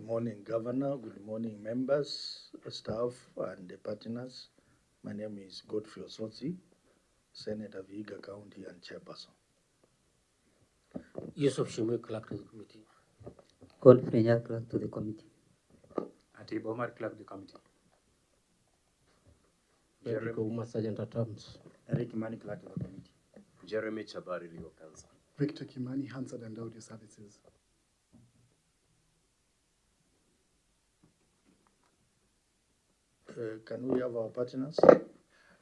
morning, Governor. Good morning, members, staff, and the partners. My name is Godfrey Osotsi, Senator of Vihiga County and Chairperson. Yusuf Shumwe, clerk to the committee. Godfrey Nyar, clerk to the committee. Atib Omar, clerk to the committee. Jeremy Uma, sergeant at arms. Eric Imani, clerk to the committee. Jeremy Chabari, legal counsel. Victor Kimani, Hansard and Audio Services. Can we have our partners?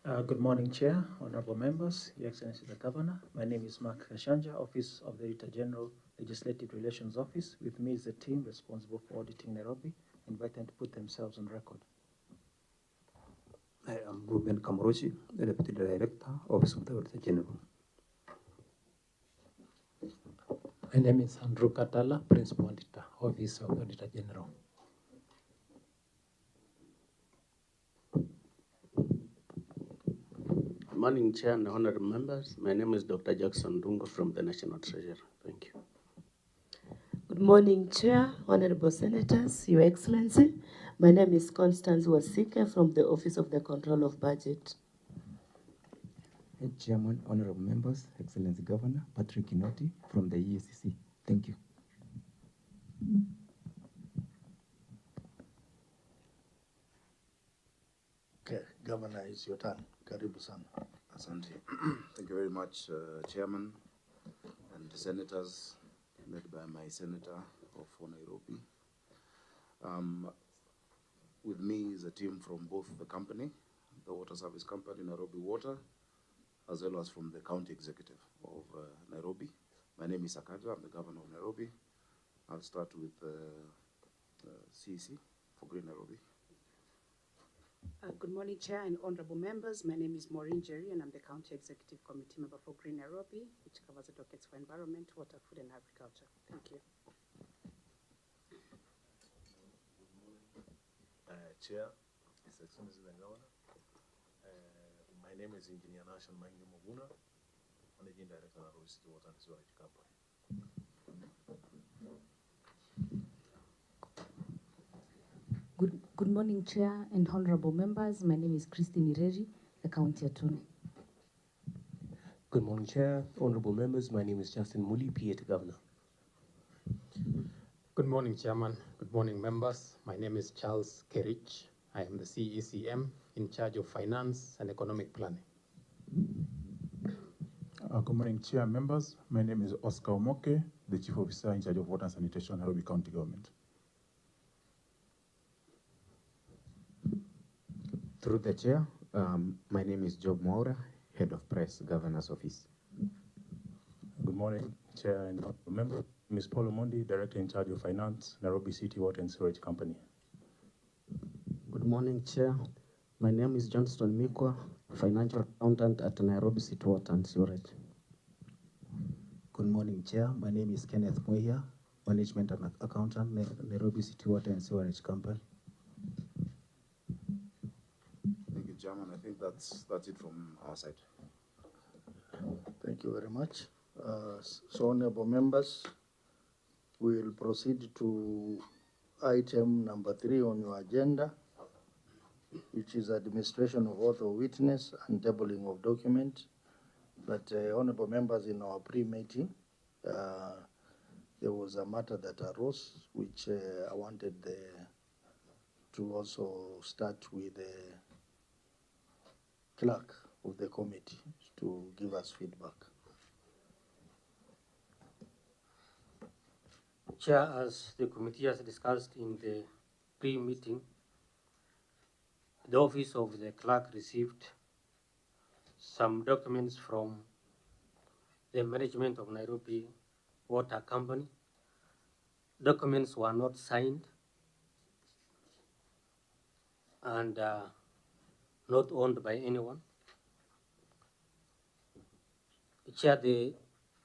Good morning, Chair, honorable members, Your Excellency the Governor. My name is Mark Kashanja, Office of the Auditor General, Legislative Relations Office. With me is the team responsible for auditing Nairobi. Invite them to put themselves on record. I am Ruben Kamrochi, the Deputy Director, Office of the Auditor General. My name is Andrew Katala, Principal Auditor, Office of the Auditor General. Good morning, Chair and honorable members. My name is Dr. Jackson Dungo from the National Treasury. Thank you. Good morning, Chair, honorable senators, Your Excellency. My name is Constance Wasike from the Office of the Control of Budget. Hey, Chairman, honorable members, Excellency Governor, Patrick Inoti from the EACC. Thank you. Okay, Governor, it's your turn. Karibu sana. Asante. Thank you very much, Chairman and the senators, led by my senator of Nairobi. With me is a team from both the company, the water service company, Nairobi Water, as well as from the county executive of Nairobi. My name is Sakaja, I'm the governor of Nairobi. I'll start with CEC for Green Nairobi. Good morning, Chair and honorable members. My name is Maureen Jerry, and I'm the County Executive Committee member for Green Nairobi, which covers the dockets for environment, water, food, and agriculture. Thank you. Chair, His Excellency the Governor. My name is Engineer Nation Mangi Moguna, Managing Director of Nairobi City Water and Sewerage Company. Good morning, Chair and honorable members. My name is Christine Ireri, the County Attorney. Good morning, Chair, honorable members. My name is Justin Muli, PA to Governor. Good morning, Chairman. Good morning, members. My name is Charles Kerich. I am the CECM in charge of finance and economic planning. Good morning, Chair, members. My name is Oscar Omoke, the Chief Officer in charge of water and sanitation, Nairobi County Government. Through the Chair, my name is Job Moura, Head of Press, Governor's Office. Good morning, Chair and member. Ms. Paul Omondi, Director in charge of finance, Nairobi City Water and Sewerage Company. Good morning, Chair. My name is Johnston Mikwa, Financial Accountant at Nairobi City Water and Sewerage. Good morning, Chair. My name is Kenneth Moya, Management and Accountant, Nairobi City Water and Sewerage Company. Thank you, Chairman. I think that's it from our side. Thank you very much. So, honorable members, we will proceed to item number 3 on your agenda, which is administration of oath of witness and tabling of document. But honorable members, in our pre-meeting, there was a matter that arose, which I wanted to also start with the clerk of the committee to give us feedback. Chair, as the committee has discussed in the pre-meeting, the office of the clerk received some documents from the management of Nairobi Water Company. Documents were not signed and not owned by anyone. Chair, the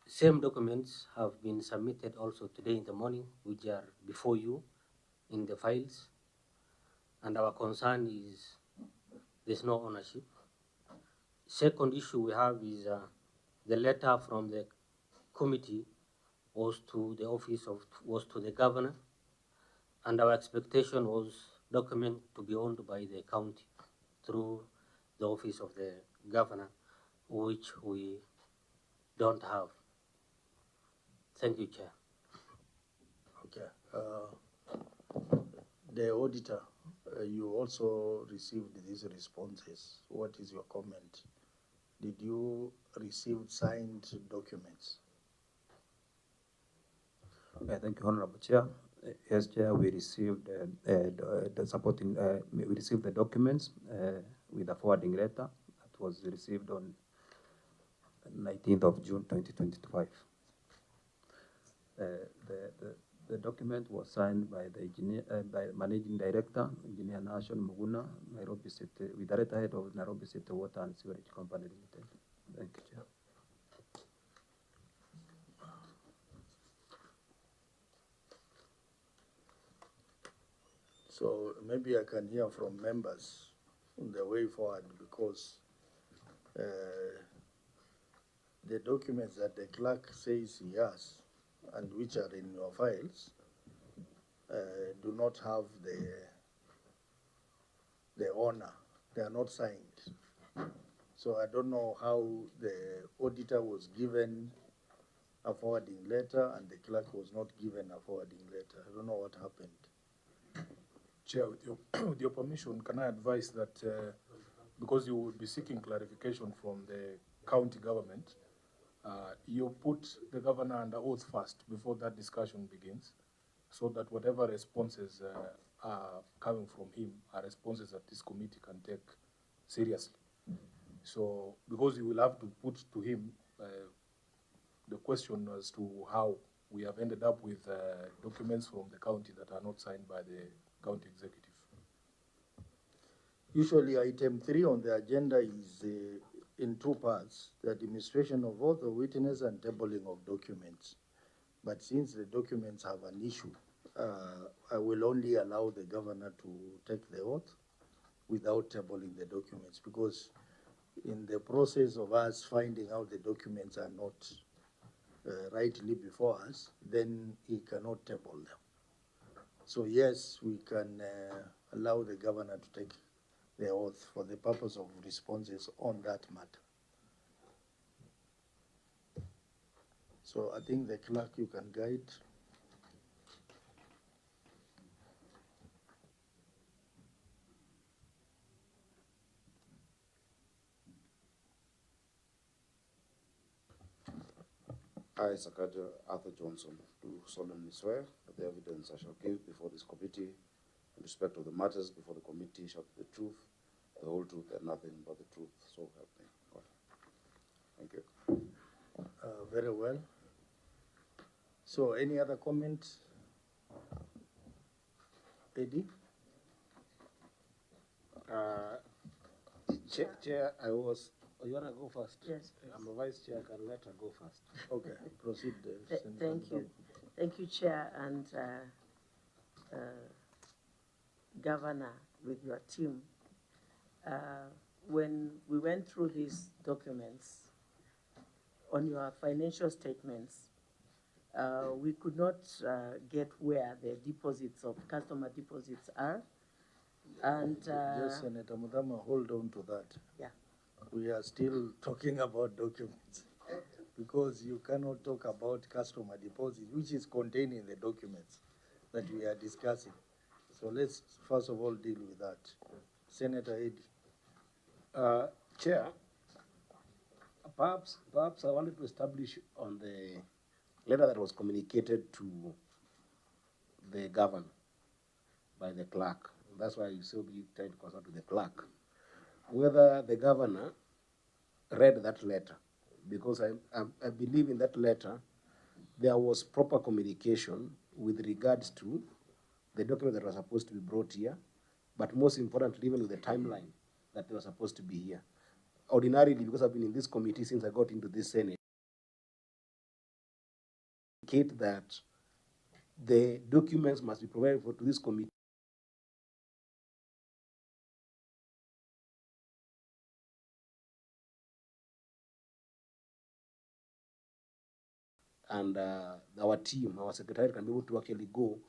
same documents have been submitted also today in the morning, which are before you in the files. And our concern is there's no ownership. Second issue we have is the letter from the committee was to the governor, And our expectation was document to be owned by the county through the office of the governor, which we don't have. Thank you, Chair. Okay. The auditor, you also received these responses. What is your comment? Did you receive signed documents? Thank you, Honorable Chair. Yes, Chair, we received the supporting, we received the documents with a forwarding letter that was received on 19th of June 2025. The document was signed by the engineer, by Managing Director, Engineer Nation Muguna, Nairobi City, with the letterhead of Nairobi City Water and Sewerage Company Limited. Thank you, Chair. So maybe I can hear from members on the way forward, because the documents that the clerk says he has and which are in your files do not have the owner. They are not signed. So I don't know how the auditor was given a forwarding letter and the clerk was not given a forwarding letter. I don't know what happened. Chair, with your permission, can I advise that because you will be seeking clarification from the county government, you put the governor under oath first before that discussion begins, so that whatever responses are coming from him are responses that this committee can take seriously. So, because you will have to put to him the question as to how we have ended up with documents from the county that are not signed by the county executive. Usually item 3 on the agenda is in two parts: the administration of oath of witness and tabling of documents. But since the documents have an issue, I will only allow the governor to take the oath without tabling the documents, because in the process of us finding out the documents are not rightly before us, then he cannot table them. So yes, we can allow the governor to take the oath for the purpose of responses on that matter. So I think the clerk, you can guide. I, Sakaja Arthur Johnson, do solemnly swear that the evidence I shall give before this committee in respect of the matters before the committee shall be the truth, the whole truth, and nothing but the truth. So help me God. Thank you. Very well. So any other comments? Eddie? Chair, I was. Oh, you want to go first? Yes, please. I'm a vice chair. I can let her go first. Okay, proceed. Thank you. Thank you, Chair, and Governor, with your team. When we went through these documents on your financial statements, we could not get where the deposits of customer deposits are. And Just Senator Mudama, hold on to that. Yeah. We are still talking about documents, because you cannot talk about customer deposit, which is contained in the documents that we are discussing. So let's first of all deal with that. Senator Eddie. Chair, perhaps I wanted to establish on the letter that was communicated to the governor by the clerk. That's why you still be trying to consult with the clerk, whether the governor read that letter, because I believe in that letter there was proper communication with regards to the document that was supposed to be brought here, but most importantly, even with the timeline that they were supposed to be here. Ordinarily, because I've been in this committee since I got into this Senate, indicate that the documents must be provided to this committee and our team, our secretariat, can be able to actually go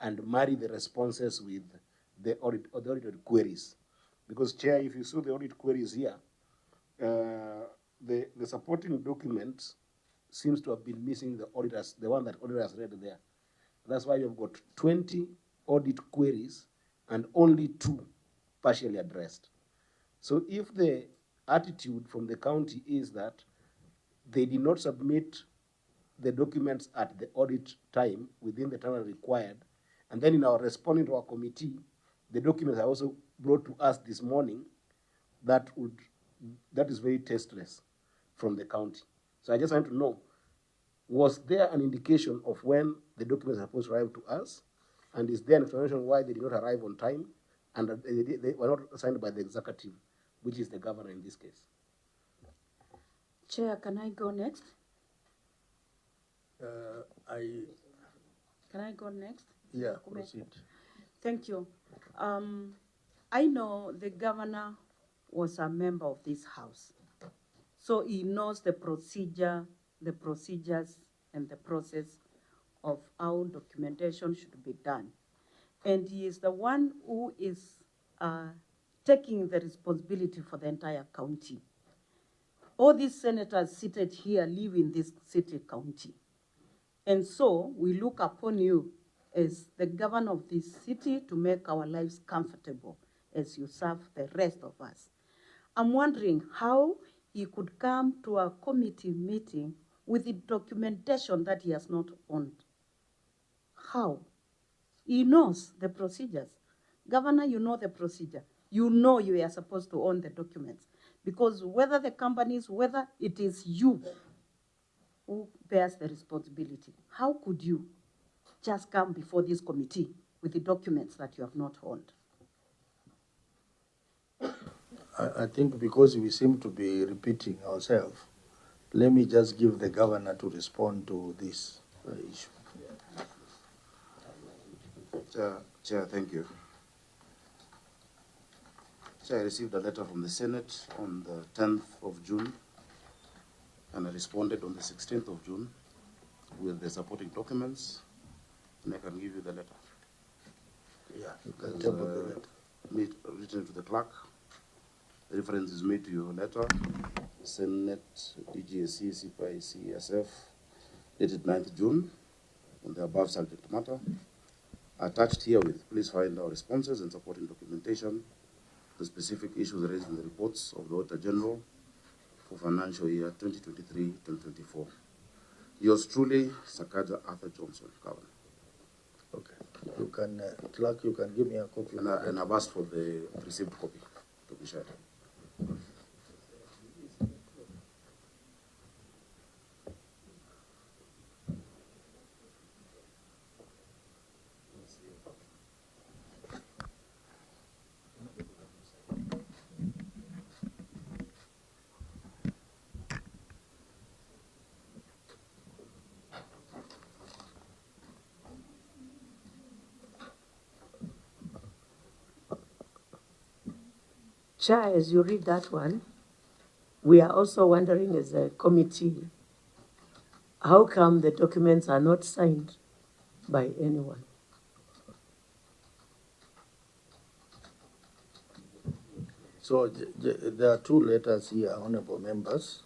and marry the responses with the audited queries. Because, Chair, if you saw the audit queries here, the supporting document seems to have been missing the auditors, the one that auditors read there. That's why you've got 20 audit queries and only 2 partially addressed. So if the attitude from the county is that they did not submit the documents at the audit time within the time required, and then in our responding to our committee, the documents are also brought to us this morning, that is very tasteless from the county. So I just want to know, was there an indication of when the documents are supposed to arrive to us? And is there an explanation why they did not arrive on time and that they were not signed by the executive, which is the governor in this case? Chair, can I go next? Can I go next? Yeah, proceed. Thank you. I know the governor was a member of this house, so he knows the procedure, the procedures, and the process of how documentation should be done. And he is the one who is taking the responsibility for the entire county. All these senators seated here live in this city county. And so we look upon you as the governor of this city to make our lives comfortable as you serve the rest of us. I'm wondering how he could come to a committee meeting with the documentation that he has not owned. How? He knows the procedures. Governor, you know the procedure. You know you are supposed to own the documents. Because whether the companies, whether it is you who bears the responsibility, how could you just come before this committee with the documents that you have not owned? I think because we seem to be repeating ourselves, let me just give the governor to respond to this issue. Chair, thank you. Chair, I received a letter from the Senate on the 10th of June, and I responded on the 16th of June with the supporting documents, and I can give you the letter. Yeah, you can table the letter. Written to the clerk. The reference is made to your letter, Senate DGSC CPI CSF, dated 9th June, on the above subject matter. Attached herewith, please find our responses and supporting documentation, the specific issues raised in the reports of the Auditor General for financial year 2023-2024. Yours truly, Sakaja Arthur Johnson, Governor. Okay. You can, clerk, you can give me a copy. And I've asked for the received copy to be shared. Chair, as you read that one, we are also wondering as a committee, how come the documents are not signed by anyone? So there are 2 letters here, honorable members.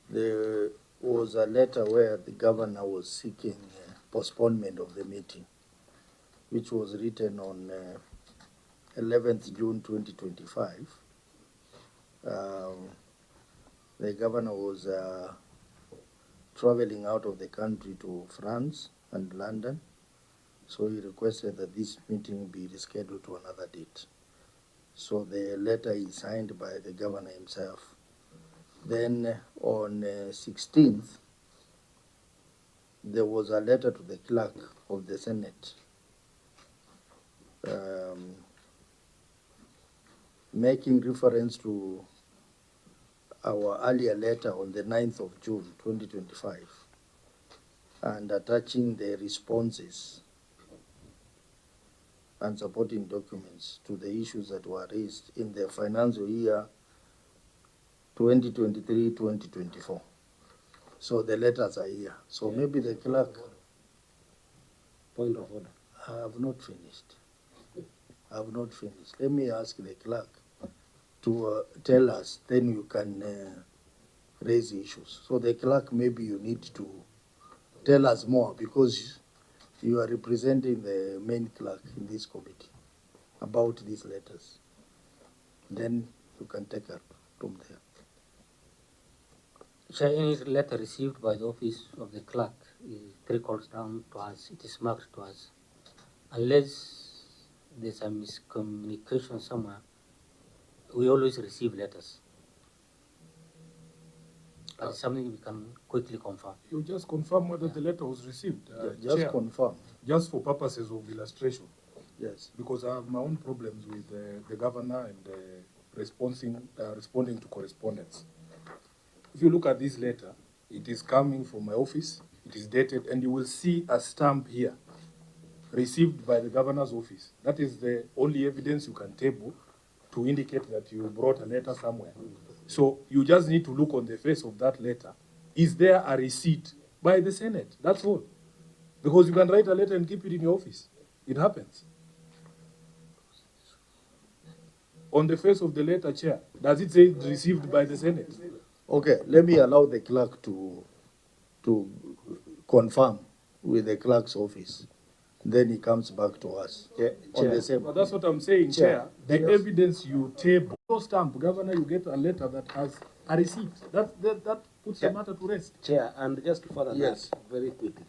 There was a letter where the governor was seeking postponement of the meeting, which was written on 11th June 2025. The governor was traveling out of the country to France and London, so he requested that this meeting be rescheduled to another date. So the letter is signed by the governor himself. Then on 16th, there was a letter to the clerk of the Senate making reference to our earlier letter on the 9th of June 2025 and attaching the responses and supporting documents to the issues that were raised in the financial year 2023-2024. So the letters are here. So maybe the clerk. Point of order. I have not finished. I have not finished. Let me ask the clerk to tell us, then you can raise issues. So the clerk, maybe you need to tell us more because you are representing the main clerk in this committee about these letters. Then you can take up from there. Chair, any letter received by the office of the clerk is trickles down to us, it is marked to us. Unless there's a miscommunication somewhere, we always receive letters. That's something we can quickly confirm. You just confirm whether the letter was received. Just Chair, confirm. Just for purposes of illustration. Yes. Because I have my own problems with the governor and responding to correspondence. If you look at this letter, it is coming from my office, it is dated, and you will see a stamp here, received by the governor's office. That is the only evidence you can table to indicate that you brought a letter somewhere. So you just need to look on the face of that letter. Is there a receipt by the Senate? That's all. Because you can write a letter and keep it in your office. It happens. On the face of the letter, Chair, does it say received by the Senate? Okay, let me allow the clerk to confirm with the clerk's office. Then he comes back to us. On the same. But that's what I'm saying, Chair. The evidence you table, no stamp, Governor, you get a letter that has a receipt. That puts the matter to rest. Chair, and just to further Yes. that, very quickly.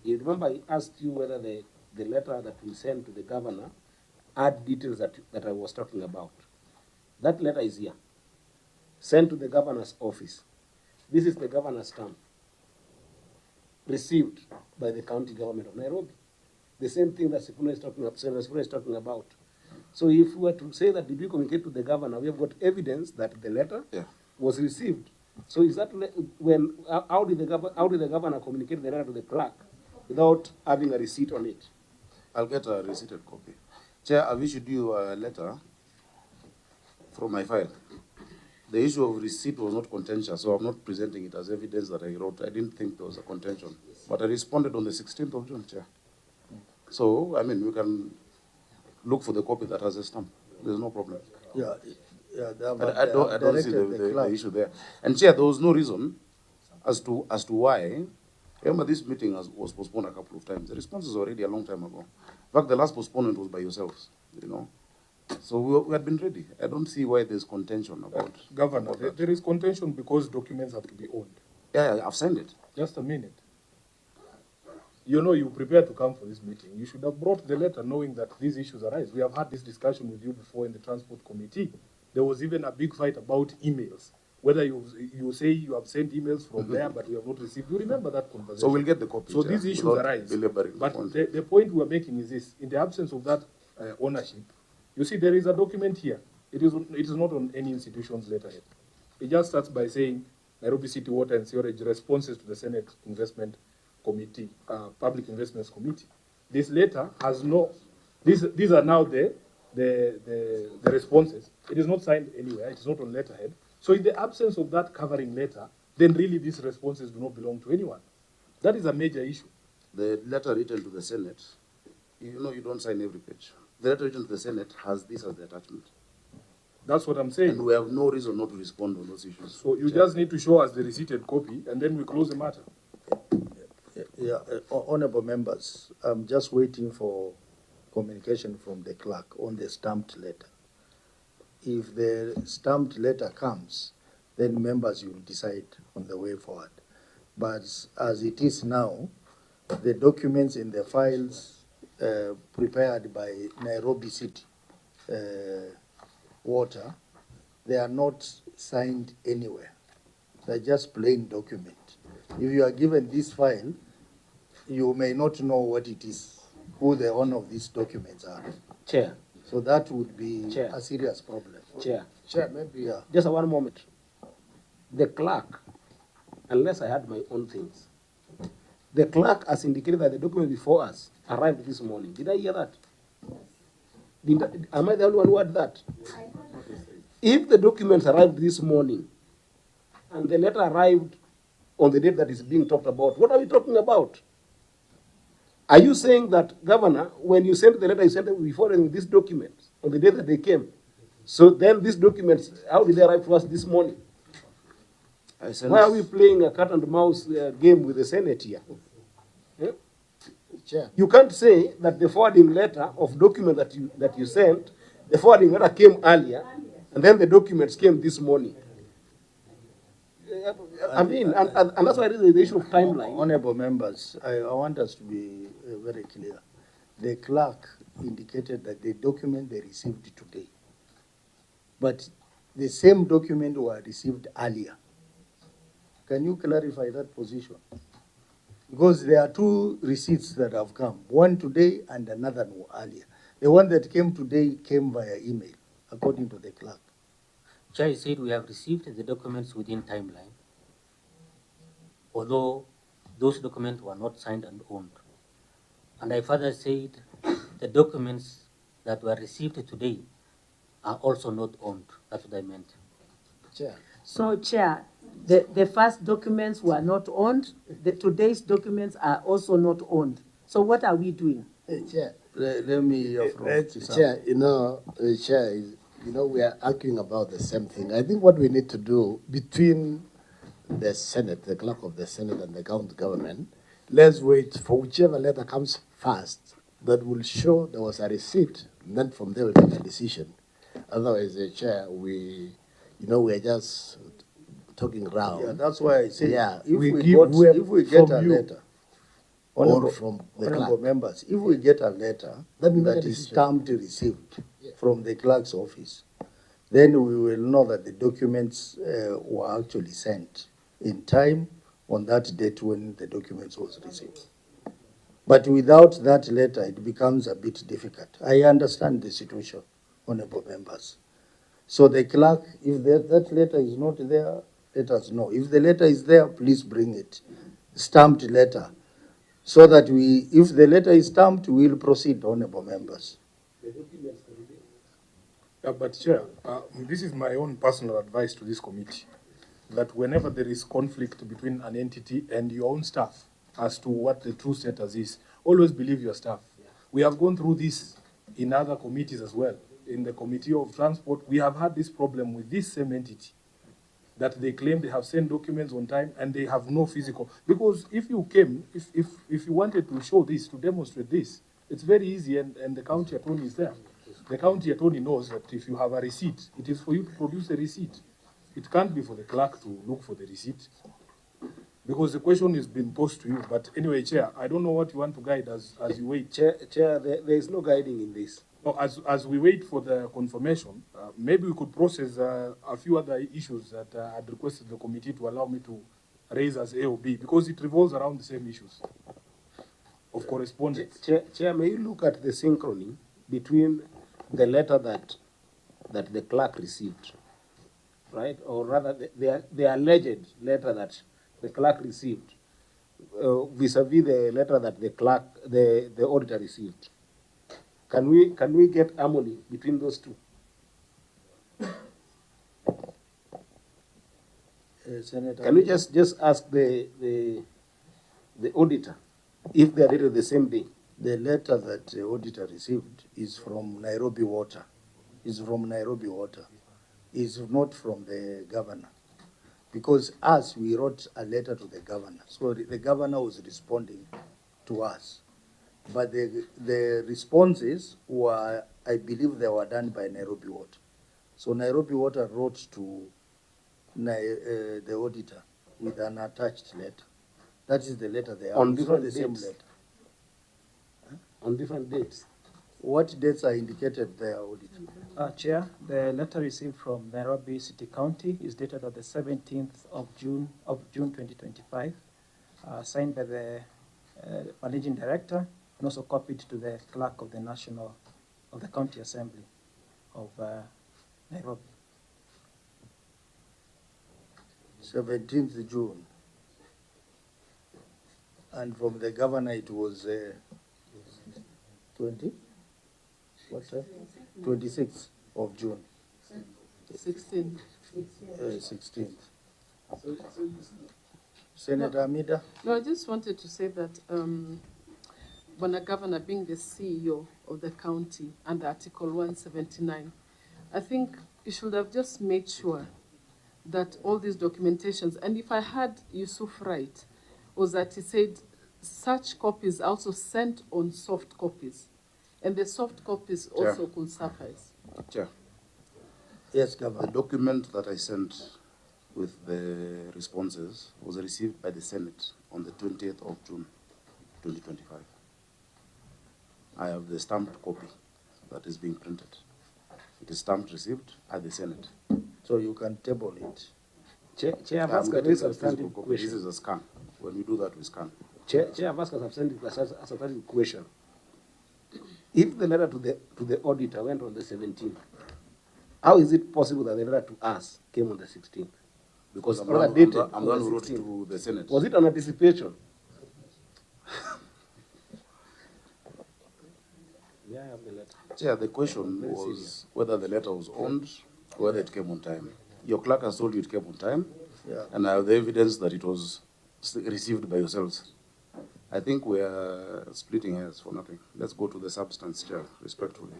You remember I asked you whether the letter that we sent to the governor had details that I was talking about. That letter is here. Sent to the governor's office. This is the governor's stamp. Received by the county government of Nairobi. The same thing that Sifuna is talking about. So if we were to say that did we communicate to the governor, we have got evidence that the letter was received. So is that how did the governor communicate the letter to the clerk without having a receipt on it? I'll get a receipted copy. Chair, I've issued you a letter from my file. The issue of receipt was not contentious, so I'm not presenting it as evidence that I wrote. I didn't think there was a contention. But I responded on the 16th of June, Chair. So, I mean, we can look for the copy that has a stamp. There's no problem. Yeah, I don't see the issue there. And Chair, there was no reason as to why. Remember, this meeting was postponed a couple of times. The response is already a long time ago. In fact, the last postponement was by yourselves, you know. So we had been ready. I don't see why there's contention about Governor, about that. there is contention because documents have to be owned. Yeah, I've signed it. Just a minute. You know, you prepared to come for this meeting. You should have brought the letter knowing that these issues arise. We have had this discussion with you before in the Transport Committee. There was even a big fight about emails. Whether you say you have sent emails from there, but we have not received. You remember that conversation? So we'll get the copy. So Chair, these issues without arise. belaboring But point. the point we are making is this. In the absence of that ownership, you see there is a document here. It is not on any institution's letterhead. It just starts by saying Nairobi City Water and Sewerage responses to the Senate Investment Committee, Public Investments Committee. This letter has no, these are now the responses. It is not signed anywhere, it is not on letterhead. So in the absence of that covering letter, then really these responses do not belong to anyone. That is a major issue. The letter written to the Senate, you know you don't sign every page. The letter written to the Senate has this as the attachment. That's what I'm saying. And we have no reason not to respond on those issues. So you just need to show us the receipted copy and then we close the matter. Yeah, honorable members, I'm just waiting for communication from the clerk on the stamped letter. If the stamped letter comes, then members will decide on the way forward. But as it is now, the documents in the files prepared by Nairobi City Water, they are not signed anywhere. They're just plain document. If you are given this file, you may not know what it is, who the owner of these documents are. Chair. So that would be Chair. a serious problem. Chair. Chair, maybe. Yeah. Just one moment. The clerk, unless I had my own things, the clerk has indicated that the document before us arrived this morning. Did I hear that? Am I the only one who heard that? If the documents arrived this morning and the letter arrived on the date that is being talked about, what are we talking about? Are you saying that, Governor, when you sent the letter, you sent it before these documents on the day that they came? So then these documents, how did they arrive to us this morning? Why are we playing a cat and mouse game with the Senate here? Yeah? Chair. You can't say that the forwarding letter of document that you sent, the forwarding letter came earlier, and then the documents came this morning. I mean, and that's why it is the issue of timeline. Honorable members, I want us to be very clear. The clerk indicated that the document they received today, but the same document were received earlier. Can you clarify that position? Because there are two receipts that have come, one today and another earlier. The one that came today came via email, according to the clerk. Chair said we have received the documents within timeline, although those documents were not signed and owned. And I further said the documents that were received today are also not owned. That's what I meant. Chair. So, Chair, the first documents were not owned. Today's documents are also not owned. So what are we doing? Chair, let me hear from Chair, Chair, we are arguing about the same thing. I think what we need to do between the Senate, the clerk of the Senate and the county government, let's wait for whichever letter comes first that will show there was a receipt, and then from there we make a decision. Otherwise, Chair, we are just talking around. Yeah, that's why I say, if we get a letter, or from the honorable clerk. members, if we get a letter that is stamped received from the clerk's office, then we will know that the documents were actually sent in time on that date when the documents was received. But without that letter, it becomes a bit difficult. I understand the situation, honorable members. So the clerk, if that letter is not there, let us know. If the letter is there, please bring it, stamped letter, so that if the letter is stamped, we will proceed, honorable members. But Chair, this is my own personal advice to this committee, that whenever there is conflict between an entity and your own staff as to what the true status is, always believe your staff. We have gone through this in other committees as well. In the Committee of Transport, we have had this problem with this same entity, that they claim they have sent documents on time and they have no physical. Because if you came, if you wanted to show this, to demonstrate this, it's very easy, and the county attorney is there. The county attorney knows that if you have a receipt, it is for you to produce the receipt. It can't be for the clerk to look for the receipt. Because the question is being posed to you. But anyway, Chair, I don't know what you want to guide as you wait. Chair, there is no guiding in this. No, as we wait for the confirmation, maybe we could process a few other issues that I'd requested the committee to allow me to raise as A or B, because it revolves around the same issues of correspondence. Chair, may you look at the synchrony between the letter that the clerk received, right? Or rather, the alleged letter that the clerk received vis-a-vis the letter that the auditor received. Can we get harmony between those two? Senator, can we just ask the auditor if they are dated the same day? The letter that the auditor received is from Nairobi Water. Is from Nairobi Water. Is not from the governor. Because we wrote a letter to the governor. So the governor was responding to us. But the responses were, I believe they were done by Nairobi Water. So Nairobi Water wrote to the auditor with an attached letter. That is the letter they have. On different dates. Same letter. On different dates. What dates are indicated there, auditor? Chair, the letter received from Nairobi City County is dated on the 17th of June 2025, signed by the managing director, and also copied to the clerk of the County Assembly of Nairobi. 17th June. And from the governor it was 20? What time? 26th of June. 16th. 16th. Senator Amida? No, I just wanted to say that Bwana Governor, being the CEO of the county under Article 179, I think you should have just made sure that all these documentations, and if I heard Yusuf right, was that he said such copies also sent on soft copies, and the soft copies also could suffice. Chair. Yes, Governor. The document that I sent with the responses was received by the Senate on the 20th of June, 2025. I have the stamped copy that is being printed. It is stamped received at the Senate. So you can table it. Chair, I've asked a very substantive This question. is a scan. When we do that, we scan. Chair, I've asked a substantive question. If the letter to the auditor went on the 17th, how is it possible that the letter to us came on the 16th? Because I'm all not- dated I'm on not the wrote 16th. to the Senate. Was it an anticipation? May I have the letter? Chair, the question Very was serious. whether the letter was owned, whether it came on time. Your clerk has told you it came on time, Yeah. and I have the evidence that it was received by yourselves. I think we are splitting hairs for nothing. Let's go to the substance, Chair, respectfully.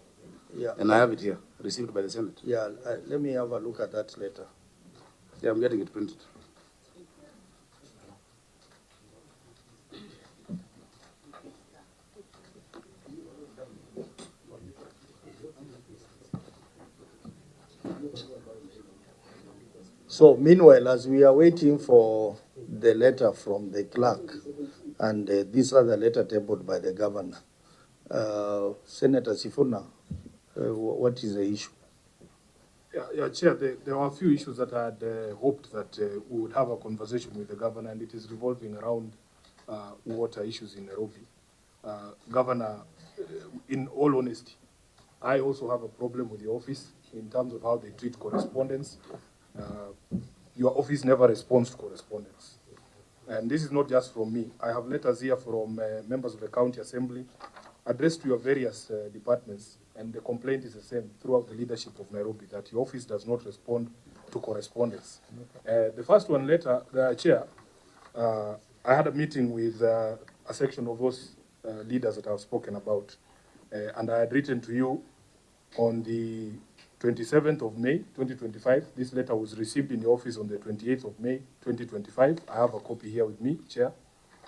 Yeah. And I have it here, received by the Senate. Yeah, let me have a look at that later. Yeah, I'm getting it printed. So meanwhile, as we are waiting for the letter from the clerk, and this other letter tabled by the governor, Senator Sifuna, what is the issue? Yeah, Chair, there were a few issues that I had hoped that we would have a conversation with the governor, and it is revolving around water issues in Nairobi. Governor, in all honesty, I also have a problem with the office in terms of how they treat correspondence. Your office never responds to correspondence. And this is not just from me. I have letters here from members of the county assembly addressed to your various departments, and the complaint is the same throughout the leadership of Nairobi, that your office does not respond to correspondence. The first one letter, the Chair, I had a meeting with a section of those leaders that I've spoken about, and I had written to you on the 27th of May, 2025. This letter was received in the office on the 28th of May, 2025. I have a copy here with me, Chair,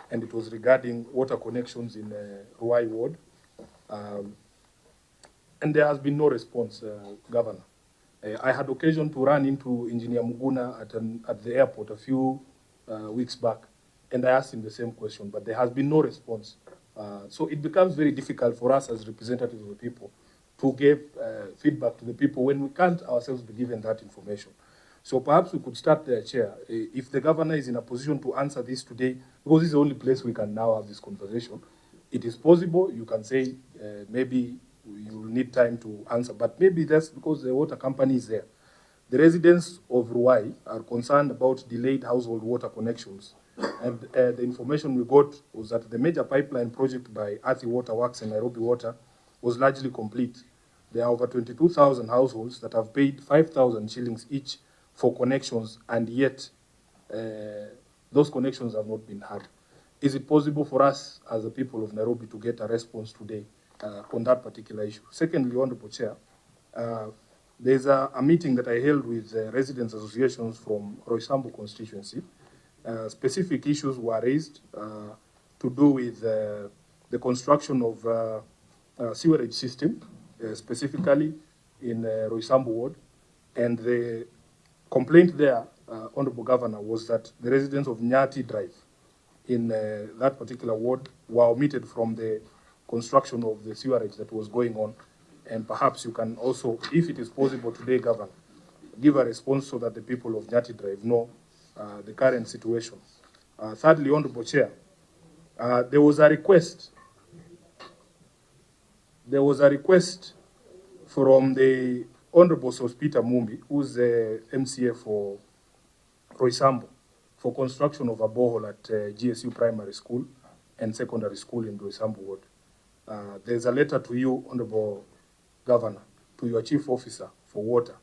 and it was regarding water connections in Ruai Ward. And there has been no response, Governor. I had occasion to run into Engineer Muguna at the airport a few weeks back, and I asked him the same question, but there has been no response. So it becomes very difficult for us as representatives of the people to give feedback to the people when we can't ourselves be given that information. So perhaps we could start there, Chair. If the governor is in a position to answer this today, because this is the only place we can now have this conversation, it is possible. You can say maybe you will need time to answer, but maybe that's because the water company is there. The residents of Ruai are concerned about delayed household water connections. And the information we got was that the major pipeline project by Athi Water Works and Nairobi Water was largely complete. There are over 22,000 households that have paid 5,000 shillings each for connections, and yet those connections have not been had. Is it possible for us as the people of Nairobi to get a response today on that particular issue? Secondly, Honorable Chair, there's a meeting that I held with residents associations from Roysambu constituency. Specific issues were raised to do with the construction of sewerage system, specifically in Roysambu ward. And the complaint there, Honorable Governor, was that the residents of Nyati Drive in that particular ward were omitted from the construction of the sewerage that was going on. And perhaps you can also, if it is possible today, Governor, give a response so that the people of Nyati Drive know the current situation. Thirdly, Honorable Chair, there was a request from the Honorable Sospita Mumbi, who's the MCA for Roysambu, for construction of a borehole at GSU Primary School and Secondary School in Roysambu Ward. There's a letter to you, Honorable Governor, to your Chief Officer for Water,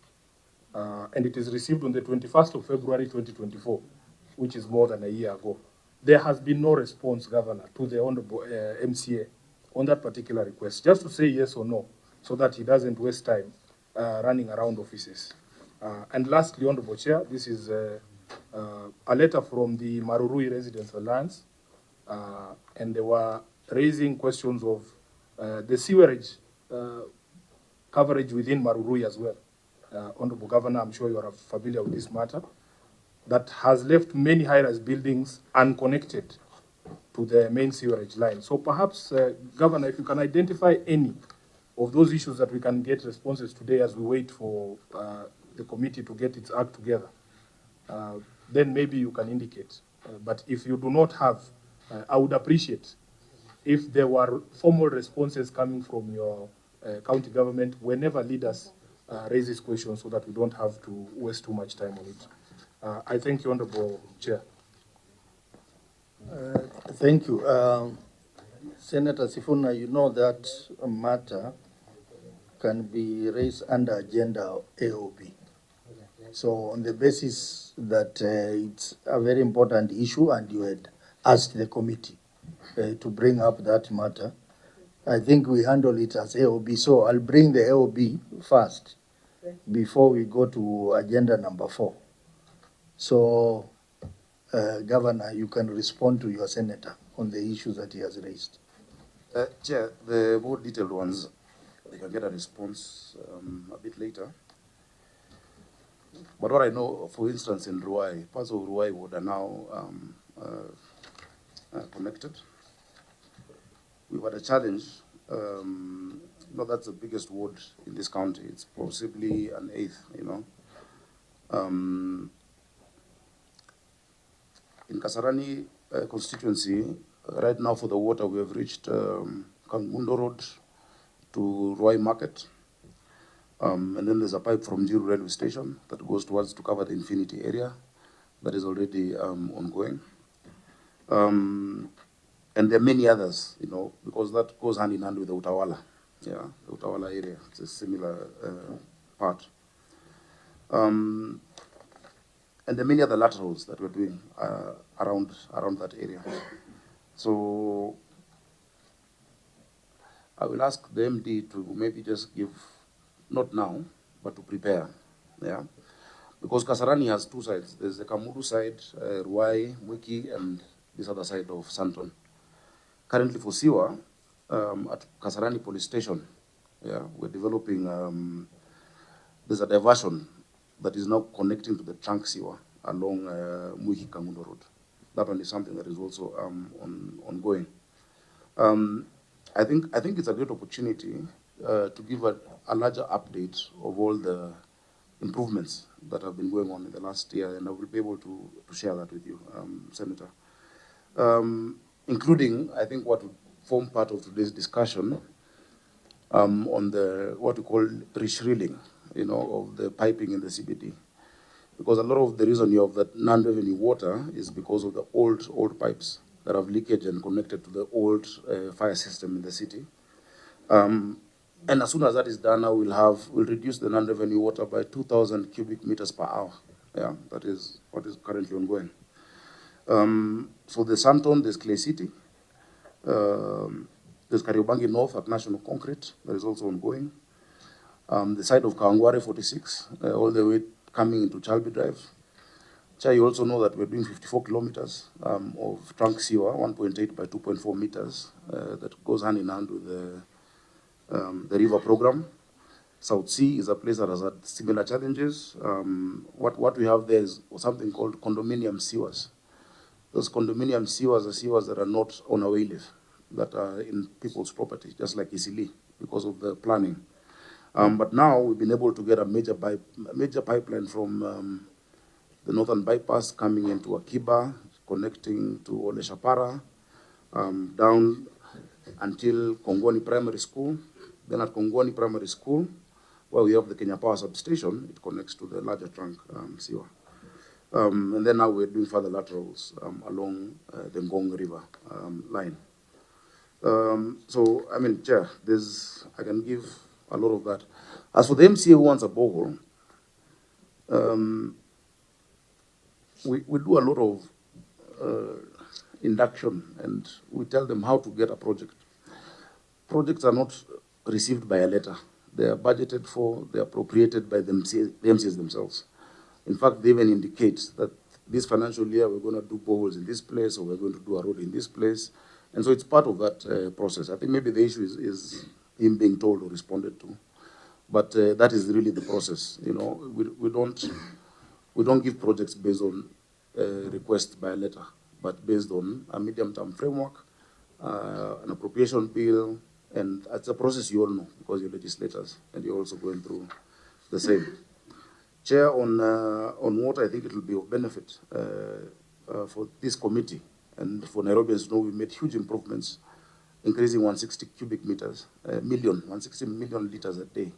and it is received on the 21st of February 2024, which is more than a year ago. There has been no response, Governor, to the Honorable MCA on that particular request, just to say yes or no, so that he doesn't waste time running around offices. And lastly, Honorable Chair, this is a letter from the Marurui Residents Alliance, and they were raising questions of the sewerage coverage within Marurui as well. Honorable Governor, I'm sure you are familiar with this matter, that has left many high-rise buildings unconnected to the main sewerage line. So perhaps, Governor, if you can identify any of those issues that we can get responses today as we wait for the committee to get its act together, then maybe you can indicate. But if you do not have, I would appreciate if there were formal responses coming from your county government whenever leaders raise this question, so that we don't have to waste too much time on it. I thank you, Honorable Chair. Thank you. Senator Sifuna, you know that a matter can be raised under agenda AOB. So on the basis that it's a very important issue and you had asked the committee to bring up that matter, I think we handle it as AOB. So I'll bring the AOB first before we go to agenda number 4. So, Governor, you can respond to your senator on the issues that he has raised. Chair, the more detailed ones, they can get a response a bit later. But what I know, for instance, in Ruai, parts of Ruai would are now connected. We've had a challenge. That's the biggest ward in this county. It's possibly an 8th, In Kasarani constituency, right now for the water, we have reached Kangundo Road to Ruai Market. And then there's a pipe from Jiru Railway Station that goes towards to cover the Infinity area. That is already ongoing. And there are many others, because that goes hand in hand with the Utawala. Yeah, the Utawala area. It's a similar part. And there are many other laterals that we're doing around that area. So I will ask the MD to maybe just give, not now, but to prepare. Yeah, because Kasarani has 2 sides. There's the Kamuru side, Ruai, Mwiki, and this other side of Santon. Currently for Siwa, at Kasarani Police Station, we're developing, there's a diversion that is now connecting to the trunk Siwa along Mwiki Kangundo Road. That one is something that is also ongoing. I think it's a great opportunity to give a larger update of all the improvements that have been going on in the last year, and I will be able to share that with you, Senator. Including, I think, what would form part of today's discussion on the, what we call reshrilling, of the piping in the CBD. Because a lot of the reason you have that non-revenue water is because of the old pipes that have leakage and connected to the old fire system in the city. And as soon as that is done, now we'll reduce the non-revenue water by 2,000 cubic meters per hour. Yeah, that is what is currently ongoing. So the Santon, there's Clay City. There's Kariobangi North at National Concrete, that is also ongoing. The side of Kawangware 46, all the way coming into Chalby Drive. Chair, you also know that we're doing 54 kilometers of trunk sewer, 1.8 by 2.4 meters, that goes hand in hand with the river program. South Sea is a place that has had similar challenges. What we have there is something called condominium sewers. Those condominium sewers are sewers that are not on a way live, that are in people's property, just like Isili, because of the planning. But now we've been able to get a major pipeline from the northern bypass coming into Akiba, connecting to Oleshapara, down until Kongoni Primary School. Then at Kongoni Primary School, where we have the Kenya Power substation, it connects to the larger trunk sewer. And then now we're doing further laterals along the Ngong River line. So, I mean, Chair, I can give a lot of that. As for the MCA who wants a borehole, we do a lot of induction, and we tell them how to get a project. projects are not received by a letter. They are budgeted for, they are appropriated by the MCs themselves. In fact, they even indicate that this financial year we're going to do boreholes in this place, or we're going to do a road in this place. And so it's part of that process. I think maybe the issue is him being told or responded to. But that is really the process. You know, we don't give projects based on request by letter, but based on a medium-term framework, an appropriation bill, and it's a process you all know because you're legislators and you're also going through the same. Chair, on water, I think it will be of benefit for this committee and for Nairobians to know we made huge improvements, increasing 160 cubic meters, 160 million liters a day,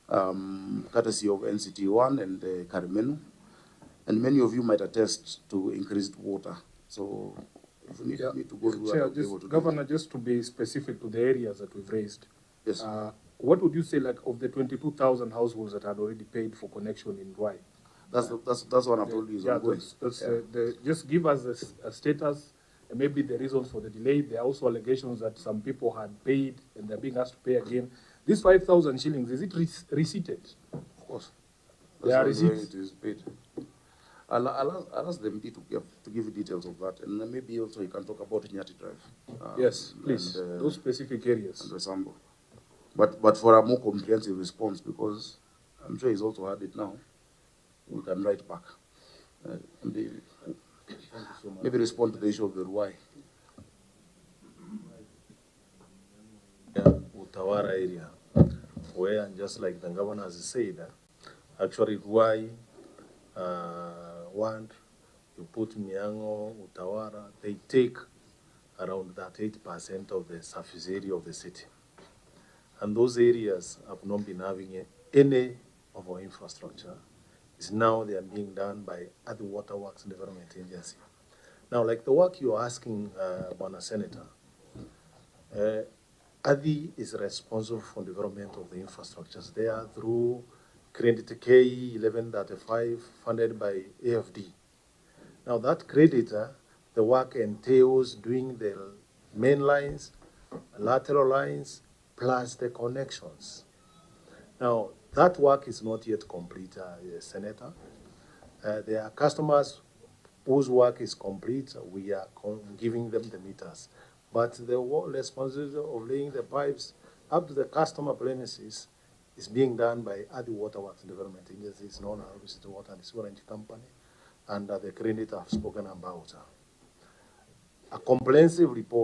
courtesy of NCT1 and Karimenu. And many of you might attest to increased water. So if you need me to go through Chair, that, Governor, just to be specific to the areas that we've raised, yes. What would you say, like, of the 22,000 households that had already paid for connection in Rwai? That's what I've told you is ongoing. Just give us a status and maybe the reasons for the delay. There are also allegations that some people had paid and they're being asked to pay again. This 5,000 shillings, is it receipted? Of course. There are That's the way receipts. it is paid. I'll ask the MD to give you details of that, and then maybe also he can talk about Nyati Drive. Yes, please, those specific areas. And Resambo. But for a more comprehensive response, because I'm sure he's also had it now, we can write back. MD, maybe respond to the issue of the Ruai. Utawara area, where, just like the governor has said, actually Ruai, you put Miango, Utawara, they take around that 8% of the surface area of the city. And those areas have not been having any of our infrastructure. It's now they are being done by other waterworks development agency. Now, like the work you're asking, Bwana Senator, ADI is responsible for development of the infrastructures there through Credit K 1135 funded by AFD. Now that credit, the work entails doing the main lines, lateral lines, plus the connections. Now that work is not yet complete, Senator. There are customers whose work is complete. We are giving them the meters. But the responsibility of laying the pipes up to the customer premises is being done by other waterworks development agencies known as City Water and Sewerage Company, and the credit I've spoken about. A comprehensive report